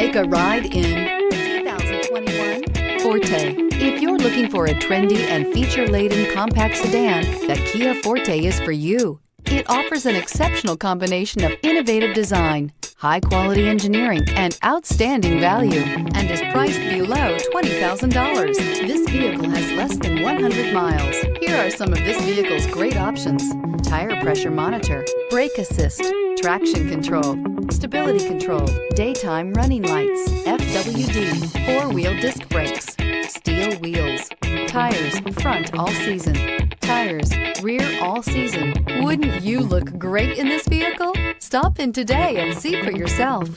Take a ride in the 2021 Forte. If you're looking for a trendy and feature-laden compact sedan, the Kia Forte is for you. It offers an exceptional combination of innovative design, high-quality engineering, and outstanding value, and is priced below $20,000. This vehicle has less than 100 miles. Here are some of this vehicle's great options: tire pressure monitor, brake assist, traction control, stability control, daytime running lights, FWD, four-wheel disc brakes, steel wheels, tires front all season, tires rear all season. Wouldn't you look great in this vehicle? Stop in today and see for yourself.